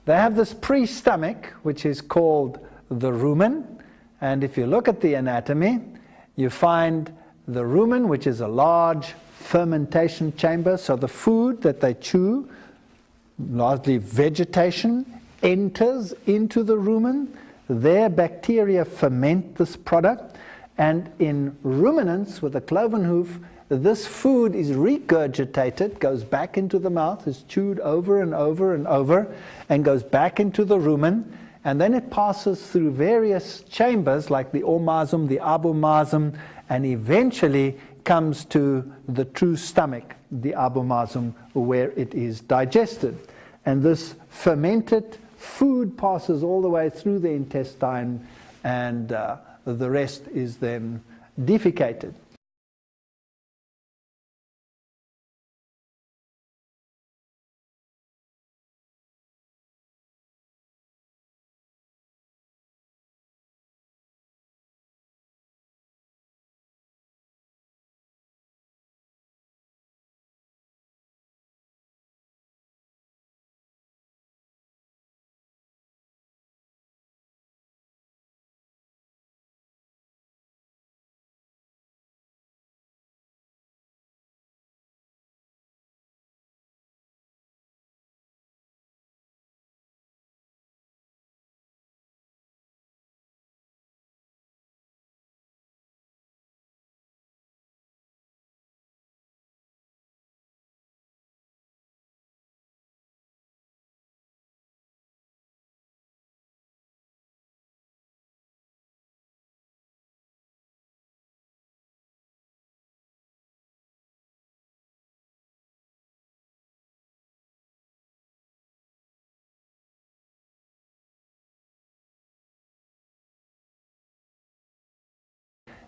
They have this pre-stomach, which is called the rumen. And if you look at the anatomy, you find the rumen, which is a large fermentation chamber. So the food that they chew, largely vegetation, enters into the rumen. Their bacteria ferment this product. And in ruminants with a cloven hoof, this food is regurgitated, goes back into the mouth, is chewed over and over and over, and goes back into the rumen. And then it passes through various chambers like the omasum, the abomasum, and eventually comes to the true stomach, the abomasum, where it is digested. And this fermented food passes all the way through the intestine, and the rest is then defecated.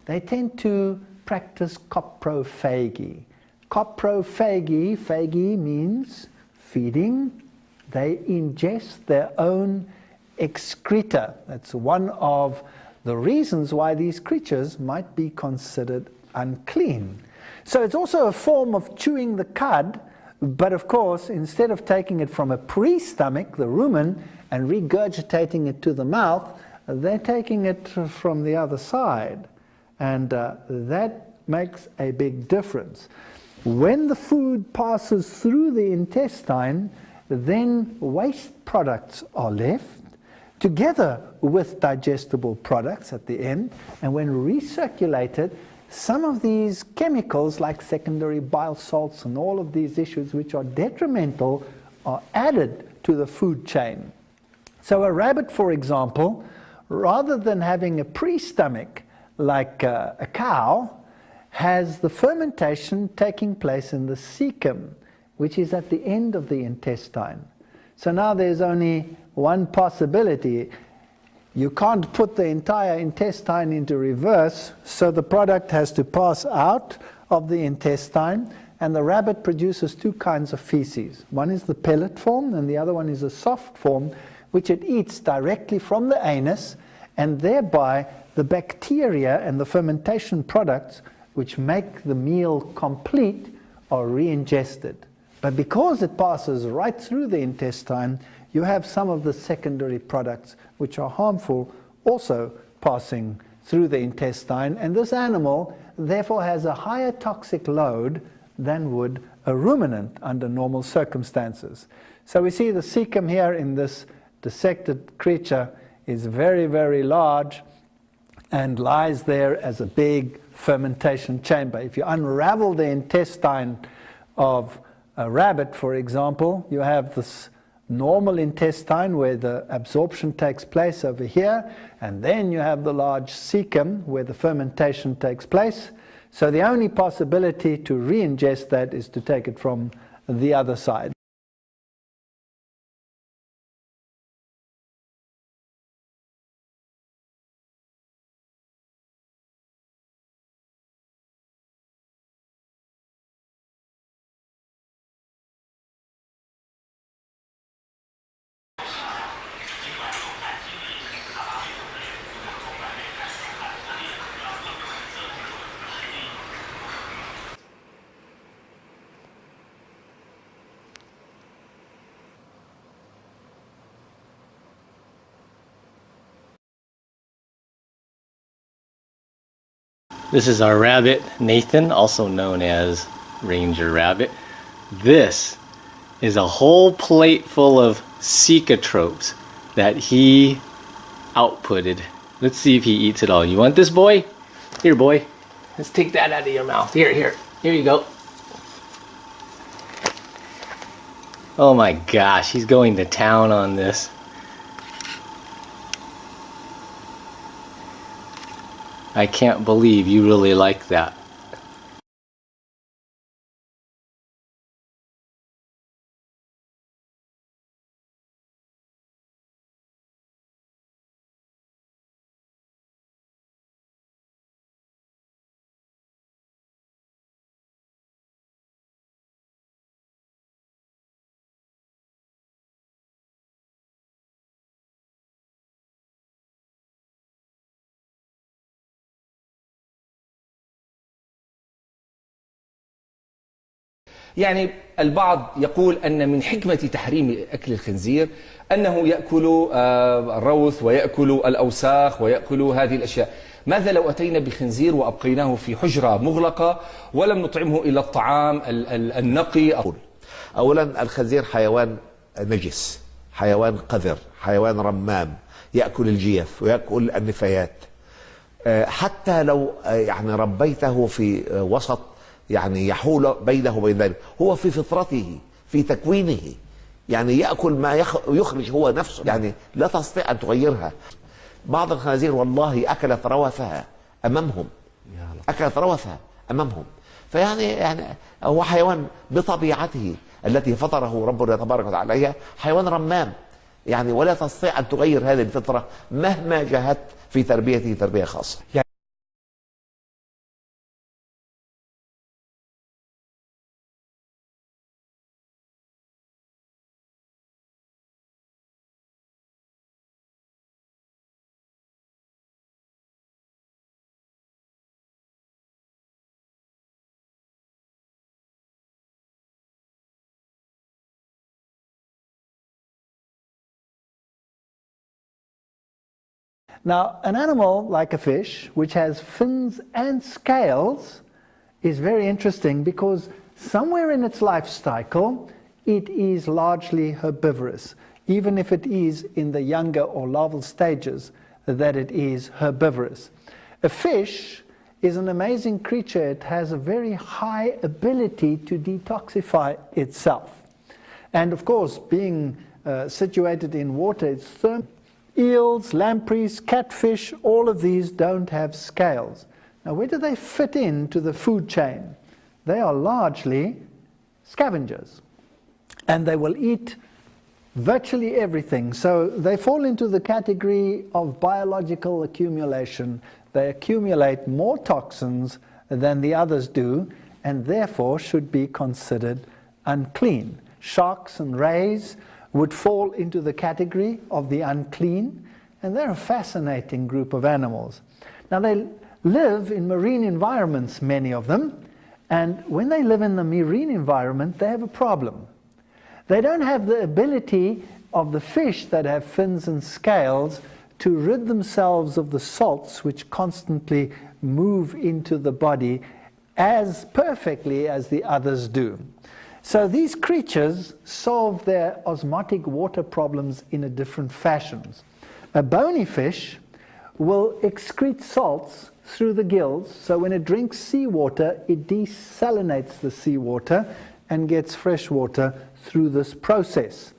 They tend to practice coprophagy. Coprophagy, phagy means feeding. They ingest their own excreta. That's one of the reasons why these creatures might be considered unclean. So it's also a form of chewing the cud, but of course, instead of taking it from a pre-stomach, the rumen, and regurgitating it to the mouth, they're taking it from the other side. And that makes a big difference. When the food passes through the intestine, then waste products are left, together with digestible products at the end. And when recirculated, some of these chemicals, like secondary bile salts and all of these issues which are detrimental, are added to the food chain. So a rabbit, for example, rather than having a pre-stomach, like a cow, has the fermentation taking place in the cecum, which is at the end of the intestine. So now there's only one possibility. You can't put the entire intestine into reverse, so the product has to pass out of the intestine, and the rabbit produces two kinds of feces. One is the pellet form, and the other one is a soft form, which it eats directly from the anus, and thereby the bacteria and the fermentation products which make the meal complete are re-ingested. But because it passes right through the intestine, you have some of the secondary products which are harmful also passing through the intestine, and this animal therefore has a higher toxic load than would a ruminant under normal circumstances. So we see the cecum here in this dissected creature is very, very large and lies there as a big fermentation chamber. If you unravel the intestine of a rabbit, for example, you have this normal intestine where the absorption takes place over here, and then you have the large cecum where the fermentation takes place. So the only possibility to re-ingest that is to take it from the other side. This is our rabbit, Nathan, also known as Ranger Rabbit. This is a whole plate full of cecotropes that he outputted. Let's see if he eats it all. You want this, boy? Here, boy. Let's take that out of your mouth. Here you go. Oh my gosh, he's going to town on this. I can't believe you really like that. يعني البعض يقول أن من حكمة تحريم أكل الخنزير أنه يأكل الروث ويأكل الأوساخ ويأكل هذه الأشياء. ماذا لو أتينا بخنزير وأبقيناه في حجرة مغلقة ولم نطعمه إلى الطعام النقي؟ أولا الخنزير حيوان نجس، حيوان قذر، حيوان رمام، يأكل الجيف ويأكل النفايات. حتى لو يعني ربيته في وسط يعني يحول بينه وبين ذلك، هو في فطرته في تكوينه، يعني يأكل ما يخرج هو نفسه، يعني لا تستطيع أن تغيرها. بعض الخنازير والله أكلت روثها أمامهم، أكلت روثها أمامهم. فيعني هو حيوان بطبيعته التي فطره ربنا تبارك وتعالى عليها، حيوان رمام يعني، ولا تستطيع أن تغير هذه الفطرة مهما جاهدت في تربيته تربية خاصة. Now, an animal like a fish, which has fins and scales, is very interesting because somewhere in its life cycle, it is largely herbivorous, even if it is in the younger or larval stages that it is herbivorous. A fish is an amazing creature. It has a very high ability to detoxify itself. And of course, being situated in water, it's thermal. Eels, lampreys, catfish, all of these don't have scales. Now, where do they fit into the food chain? They are largely scavengers, and they will eat virtually everything. So they fall into the category of biological accumulation. They accumulate more toxins than the others do, and therefore should be considered unclean. Sharks and rays would fall into the category of the unclean, and they're a fascinating group of animals. Now, they live in marine environments, many of them, and when they live in the marine environment, they have a problem. They don't have the ability of the fish that have fins and scales to rid themselves of the salts which constantly move into the body as perfectly as the others do. So these creatures solve their osmotic water problems in a different fashions. A bony fish will excrete salts through the gills, so when it drinks seawater, it desalinates the seawater and gets fresh water through this process.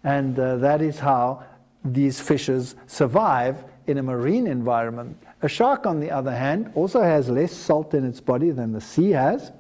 And that is how these fishes survive in a marine environment. A shark, on the other hand, also has less salt in its body than the sea has.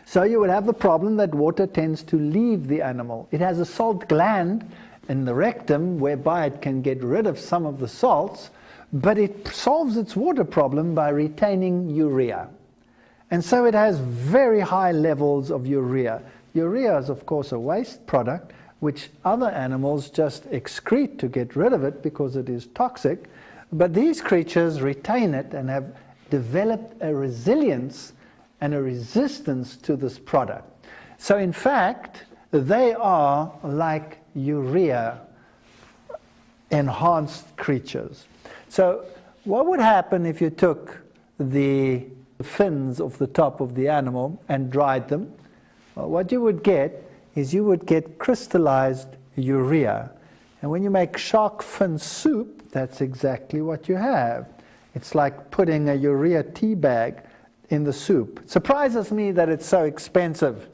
So you would have the problem that water tends to leave the animal. It has a salt gland in the rectum whereby it can get rid of some of the salts, but it solves its water problem by retaining urea. And so it has very high levels of urea. Urea is, of course, a waste product which other animals just excrete to get rid of it because it is toxic. But these creatures retain it and have developed a resilience and a resistance to this product. So in fact, they are like urea enhanced creatures. So what would happen if you took the fins of the top of the animal and dried them, well, what you would get is you would get crystallized urea. And when you make shark fin soup, that's exactly what you have. It's like putting a urea tea bag in the soup. It surprises me that it's so expensive